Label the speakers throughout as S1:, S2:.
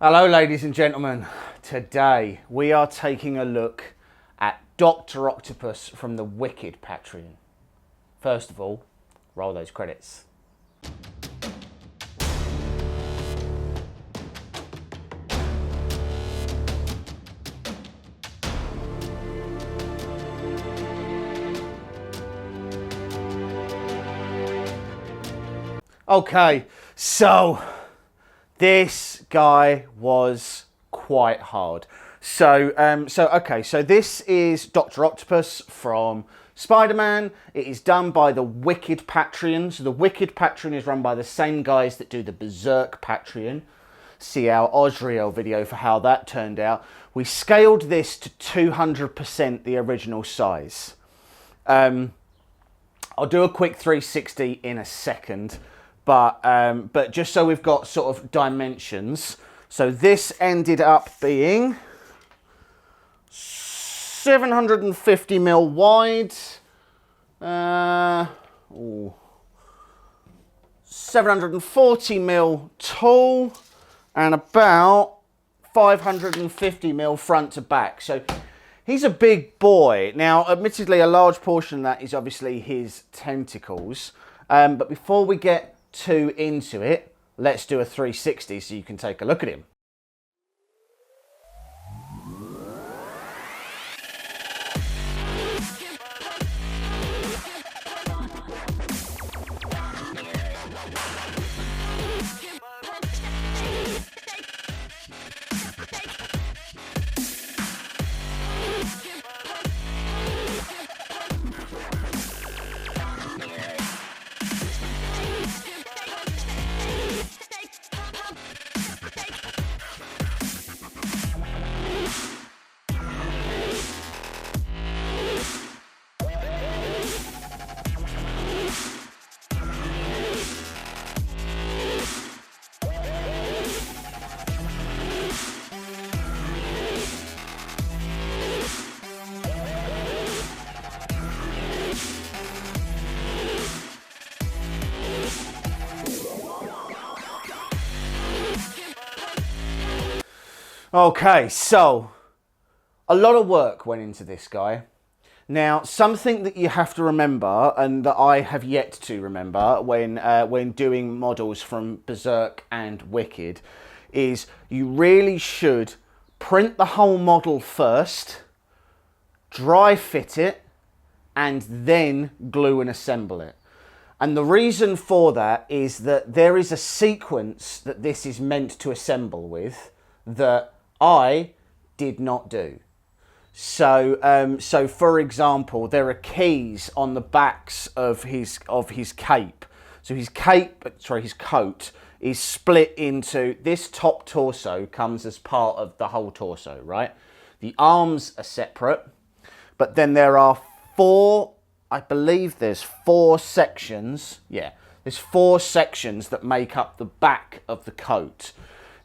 S1: Hello ladies and gentlemen, today we are taking a look at Dr Octopus from the Wicked Patreon. First of all, roll those credits. Okay, so this guy was quite hard. So this is Dr. Octopus from Spider-Man. It is done by the Wicked Patreon. So the Wicked Patreon is run by the same guys that do the Berserk Patreon. See our Osriel video for how that turned out. We scaled this to 200% the original size. I'll do a quick 360 in a second. But just so we've got sort of dimensions. So this ended up being 750mm wide, 740mm tall, and about 550mm front to back. So he's a big boy. Now, admittedly, a large portion of that is obviously his tentacles. But before we get too into it, let's do a 360 so you can take a look at him. Okay, so a lot of work went into this guy. Now, something that you have to remember, and that I have yet to remember when doing models from Berserk and Wicked, is you really should print the whole model first, dry fit it, and then glue and assemble it. And the reason for that is that there is a sequence that this is meant to assemble with that I did not do. So, for example, there are keys on the backs of his cape. So his coat is split into, this top torso comes as part of the whole torso, right? The arms are separate, but then there are I believe there's four sections. Yeah, there's four sections that make up the back of the coat.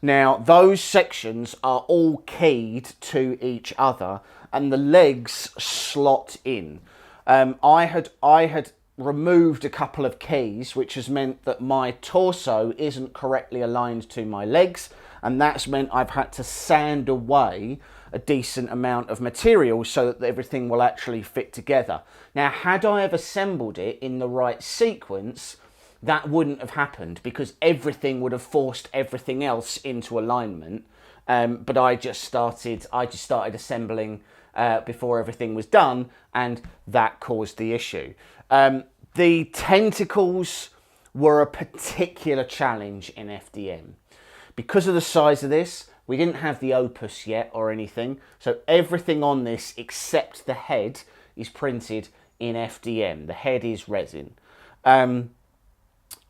S1: Now, those sections are all keyed to each other, and the legs slot in. I had removed a couple of keys, which has meant that my torso isn't correctly aligned to my legs, and that's meant I've had to sand away a decent amount of material so that everything will actually fit together. Now, had I have assembled it in the right sequence, that wouldn't have happened because everything would have forced everything else into alignment. But I just started assembling before everything was done, and that caused the issue. The tentacles were a particular challenge in FDM. Because of the size of this, we didn't have the opus yet or anything, so everything on this except the head is printed in FDM. The head is resin.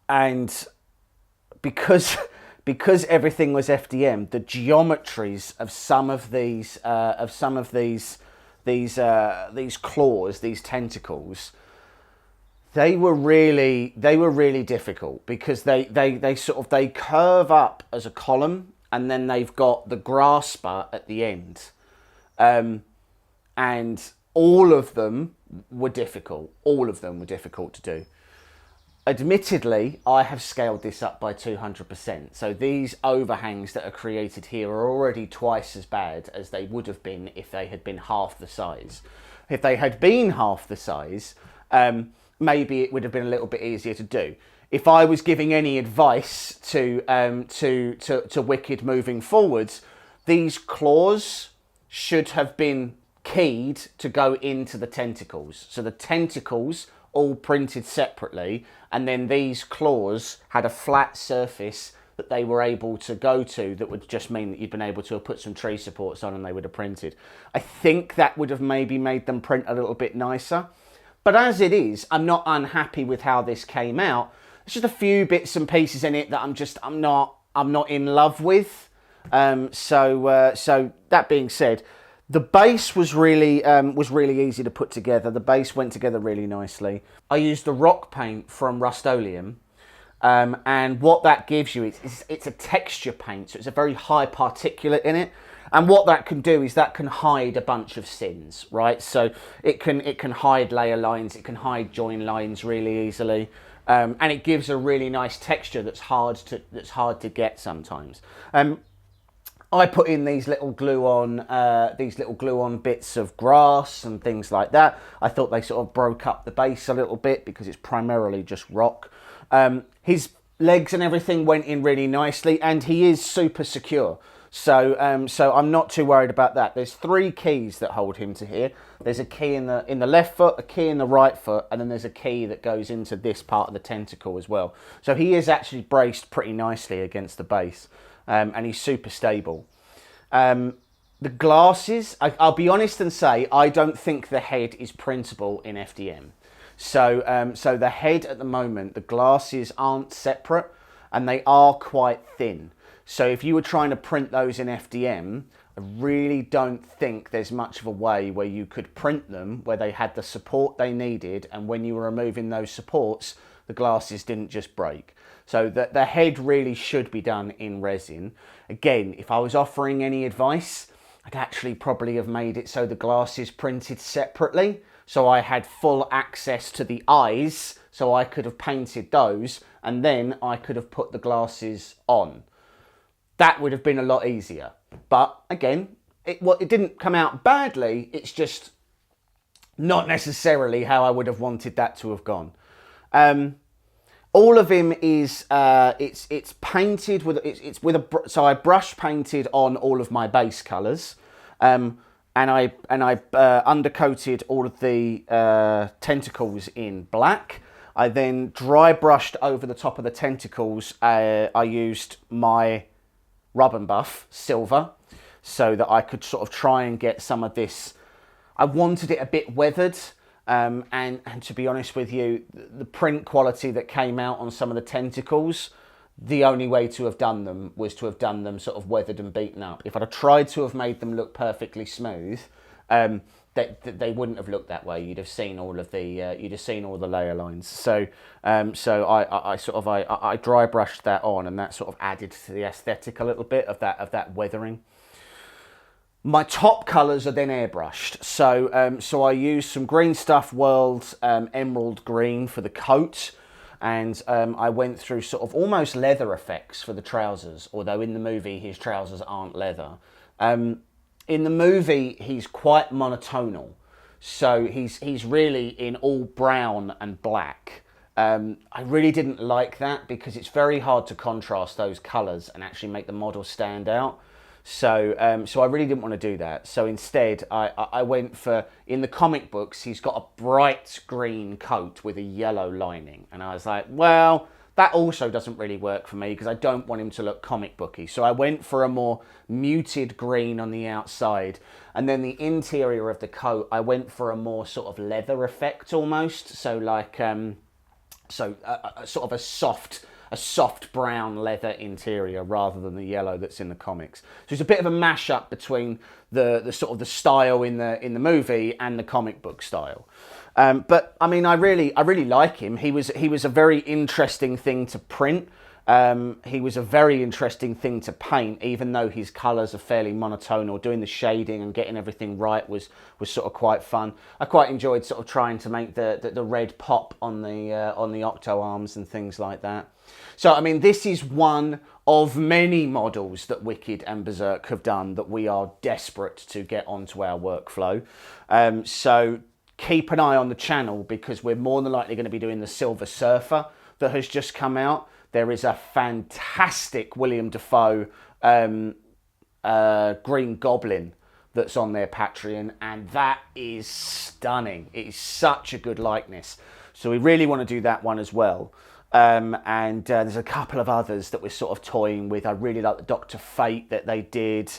S1: And because everything was FDM, the geometries of some of these claws, these tentacles, they were really difficult because they curve up as a column, and then they've got the grasper at the end, and all of them were difficult. All of them were difficult to do. Admittedly, I have scaled this up by 200%. So these overhangs that are created here are already twice as bad as they would have been if they had been half the size. If they had been half the size, maybe it would have been a little bit easier to do. If I was giving any advice to Wicked moving forwards, these claws should have been keyed to go into the tentacles. So the tentacles all printed separately, and then these claws had a flat surface that they were able to go to that would just mean that you'd been able to have put some tree supports on and they would have printed. I think that would have maybe made them print a little bit nicer. But as it is, I'm not unhappy with how this came out. There's just a few bits and pieces in it that I'm not in love with. So that being said, the base was really easy to put together. The base went together really nicely. I used the rock paint from Rust-Oleum, and what that gives you is it's a texture paint, so it's a very high particulate in it. And what that can do is that can hide a bunch of sins, right? So it can hide layer lines, it can hide join lines really easily, and it gives a really nice texture that's hard to get sometimes. I put in these little glue-on bits of grass and things like that. I thought they sort of broke up the base a little bit because it's primarily just rock. His legs and everything went in really nicely, and he is super secure. So I'm not too worried about that. There's 3 keys that hold him to here. There's a key in the left foot, a key in the right foot, and then there's a key that goes into this part of the tentacle as well. So he is actually braced pretty nicely against the base, and he's super stable. The glasses, I'll be honest and say, I don't think the head is printable in FDM. So the head at the moment, the glasses aren't separate, and they are quite thin. So if you were trying to print those in FDM, I really don't think there's much of a way where you could print them where they had the support they needed, and when you were removing those supports, the glasses didn't just break. So the head really should be done in resin. Again, if I was offering any advice, I'd actually probably have made it so the glasses printed separately, so I had full access to the eyes, so I could have painted those, and then I could have put the glasses on. That would have been a lot easier. But again, it didn't come out badly. It's just not necessarily how I would have wanted that to have gone. All of him is it's painted with so I brush painted on all of my base colours, and I undercoated all of the tentacles in black. I then dry brushed over the top of the tentacles. I used my Rub and Buff silver, so that I could sort of try and get some of this. I wanted it a bit weathered, and to be honest with you, the print quality that came out on some of the tentacles, the only way to have done them was to have done them sort of weathered and beaten up. If I'd have tried to have made them look perfectly smooth, they wouldn't have looked that way. You'd have seen all of the layer lines. So I dry brushed that on, and that sort of added to the aesthetic a little bit of that weathering. My top colours are then airbrushed. So I used some Green Stuff World Emerald Green for the coat, and I went through sort of almost leather effects for the trousers, although in the movie his trousers aren't leather. In the movie, he's quite monotonal, so he's really in all brown and black. I really didn't like that because it's very hard to contrast those colours and actually make the model stand out. So I really didn't want to do that. So instead, I went for, in the comic books, he's got a bright green coat with a yellow lining, and I was like, well, that also doesn't really work for me because I don't want him to look comic booky. So I went for a more muted green on the outside. And then the interior of the coat, I went for a more sort of leather effect almost. So like, sort of a soft brown leather interior rather than the yellow that's in the comics. So it's a bit of a mashup between the sort of the style in the movie and the comic book style. But I mean, I really like him. He was a very interesting thing to print. He was a very interesting thing to paint, even though his colours are fairly monotone, or doing the shading and getting everything right was sort of quite fun. I quite enjoyed sort of trying to make the red pop on the Octo arms and things like that. So, I mean, this is one of many models that Wicked and Berserk have done that we are desperate to get onto our workflow. So keep an eye on the channel, because we're more than likely going to be doing the Silver Surfer that has just come out. There is a fantastic William Dafoe Green Goblin that's on their Patreon, and that is stunning. It is such a good likeness. So we really want to do that one as well. And there's a couple of others that we're sort of toying with. I really like the Dr. Fate that they did.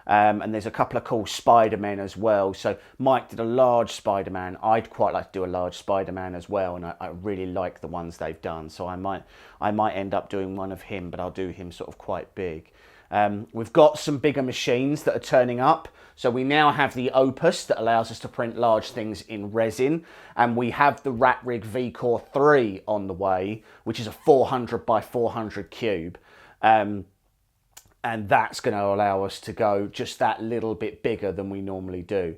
S1: And there's a couple of cool Spider-Men as well. So Mike did a large Spider-Man. I'd quite like to do a large Spider-Man as well, and I really like the ones they've done. So I might end up doing one of him, but I'll do him sort of quite big. We've got some bigger machines that are turning up. So we now have the Opus that allows us to print large things in resin, and we have the Ratrig V-Core 3 on the way, which is a 400 by 400 cube. And that's going to allow us to go just that little bit bigger than we normally do.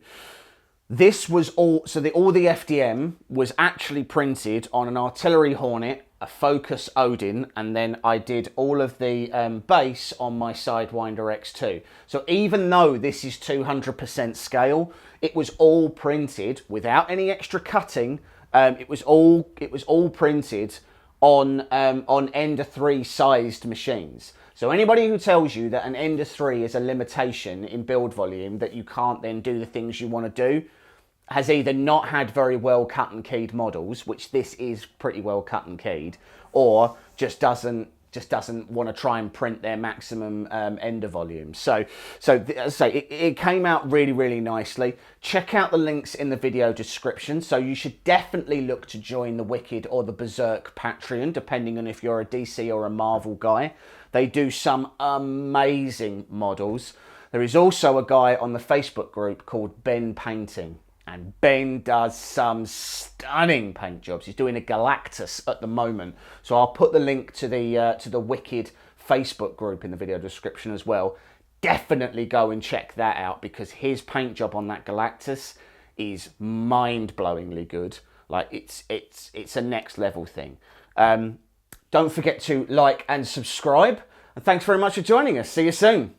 S1: This was all, so all the FDM was actually printed on an artillery Hornet, a Fokoos Odin, and then I did all of the base on my Sidewinder X2. So even though this is 200% scale, it was all printed without any extra cutting. It was all printed on Ender 3 sized machines. So anybody who tells you that an Ender 3 is a limitation in build volume, that you can't then do the things you want to do, has either not had very well cut and keyed models, which this is pretty well cut and keyed, or just doesn't want to try and print their maximum Ender volume. So as I say, it came out really, really nicely. Check out the links in the video description. So you should definitely look to join the Wicked or the Berserk Patreon, depending on if you're a DC or a Marvel guy. They do some amazing models. There is also a guy on the Facebook group called Ben Painting, and Ben does some stunning paint jobs. He's doing a Galactus at the moment. So I'll put the link to the Wicked Facebook group in the video description as well. Definitely go and check that out, because his paint job on that Galactus is mind-blowingly good. Like it's a next level thing. Don't forget to like and subscribe. And thanks very much for joining us. See you soon.